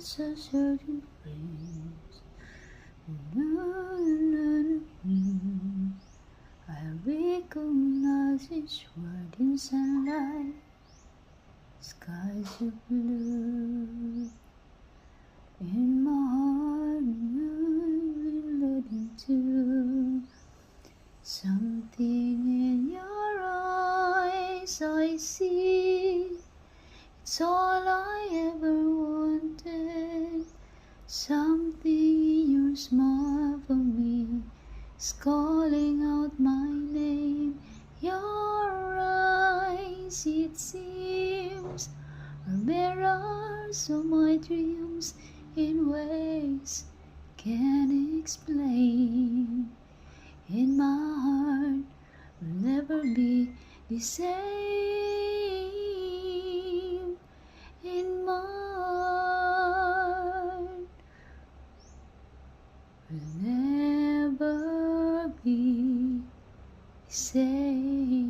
It's a certain place. I recognize each word in sunlight. Skies are blue. In my heart, relating to something in your eyes I see. It's all I ever wanted. Something in your smile for me is calling out my name. Your eyes, it seems, are mirrors of my dreams in ways can't explain. In my heart will never be the same. In my heart will never be the same.